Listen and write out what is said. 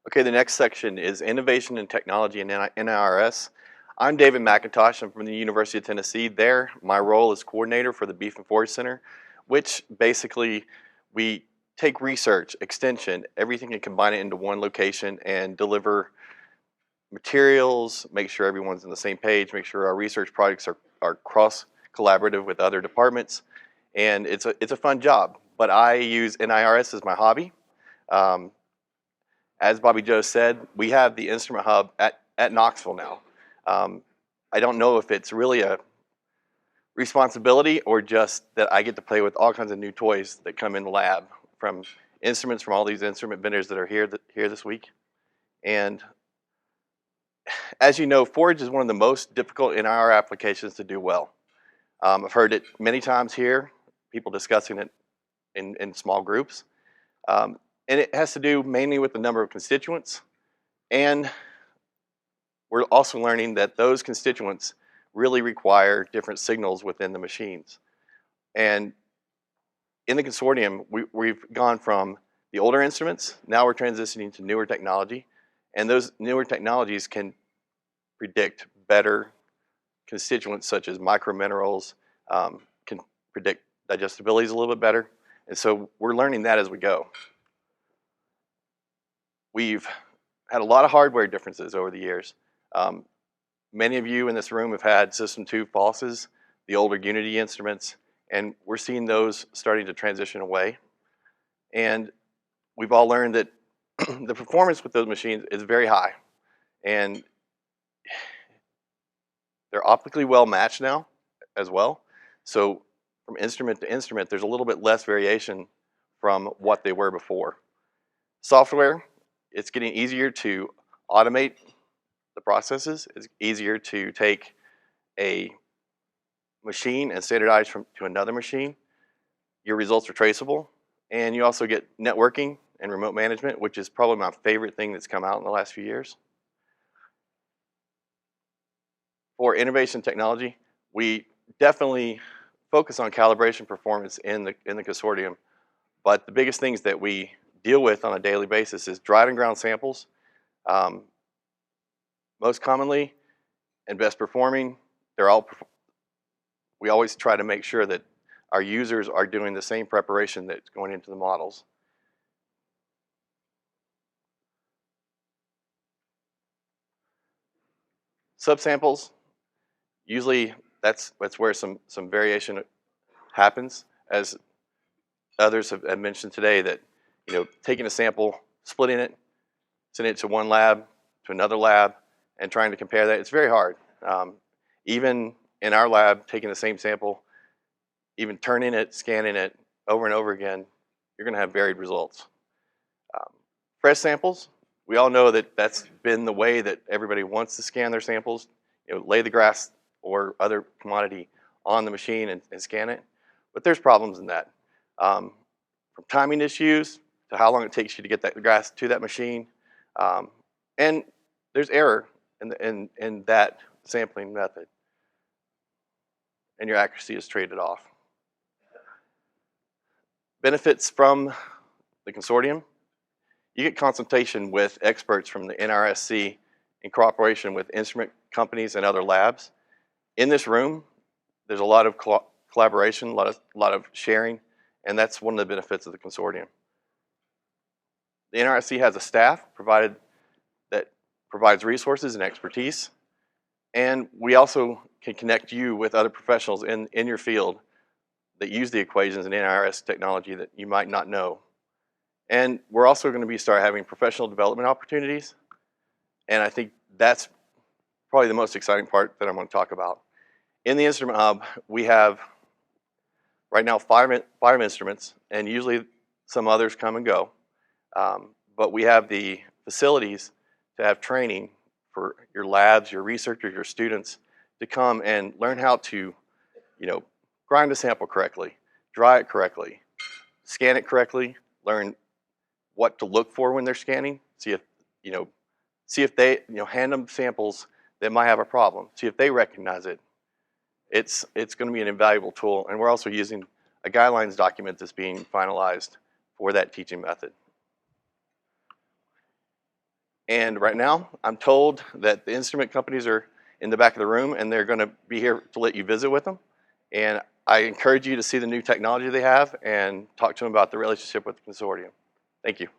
Okay, the next section is Innovation and Technology in NIRS. I'm David McIntosh. I'm from the University of Tennessee. There, my role is coordinator for the Beef and Forage Center, which basically we take research, extension, everything and combine it into one location and deliver materials, make sure everyone's on the same page, make sure our research projects are cross-collaborative with other departments, and it's a fun job. But I use NIRS as my hobby. As Bobby Joe said, we have the instrument hub at Knoxville now. I don't know if it's really a responsibility or just that I get to play with all kinds of new toys that come in the lab from instruments from all these instrument vendors that are here this week. And as you know, Forage is one of the most difficult in our applications to do well. I've heard it many times here, people discussing it in small groups. And it has to do mainly with the number of constituents. And we're also learning that those constituents really require different signals within the machines. And in the consortium, we've gone from the older instruments, now we're transitioning to newer technology. And those newer technologies can predict better constituents such as microminerals, can predict digestibilities a little bit better. And so we're learning that as we go. We've had a lot of hardware differences over the years. Many of you in this room have had System 2 Falses, the older Unity instruments, and we're seeing those starting to transition away. And we've all learned that the performance with those machines is very high. And they're optically well matched now as well. So from instrument to instrument, there's a little bit less variation from what they were before. Software, it's getting easier to automate the processes. It's easier to take a machine and standardize to another machine. Your results are traceable. And you also get networking and remote management, which is probably my favorite thing that's come out in the last few years. For innovation technology, we definitely focus on calibration performance in the consortium. But the biggest things that we deal with on a daily basis is dried and ground samples. Most commonly and best performing, we always try to make sure that our users are doing the same preparation that's going into the models. Subsamples, usually that's where some variation happens, as others have mentioned today, that taking a sample, splitting it, sending it to one lab, to another lab, and trying to compare that, it's very hard. Even in our lab, taking the same sample, even turning it, scanning it over and over again, you're going to have varied results. Fresh samples, we all know that that's been the way that everybody wants to scan their samples. Lay the grass or other commodity on the machine and scan it. But there's problems in that. From timing issues to how long it takes you to get that grass to that machine. And there's error in that sampling method. And your accuracy is traded off. Benefits from the consortium. You get consultation with experts from the NRSC in cooperation with instrument companies and other labs. In this room, there's a lot of collaboration, a lot of sharing, and that's one of the benefits of the consortium. The NRSC has a staff that provides resources and expertise, and we also can connect you with other professionals in your field that use the equations and NIRS technology that you might not know. And we're also going to start having professional development opportunities, and I think that's probably the most exciting part that I'm going to talk about. In the instrument hub, we have right now five instruments, and usually some others come and go. But we have the facilities to have training for your labs, your researchers, your students to come and learn how to, grind a sample correctly, dry it correctly, scan it correctly, learn what to look for when they're scanning, see if they, hand them samples that might have a problem, see if they recognize it. It's going to be an invaluable tool, and we're also using a guidelines document that's being finalized for that teaching method. And right now, I'm told that the instrument companies are in the back of the room, and they're going to be here to let you visit with them. And I encourage you to see the new technology they have and talk to them about the relationship with the consortium. Thank you.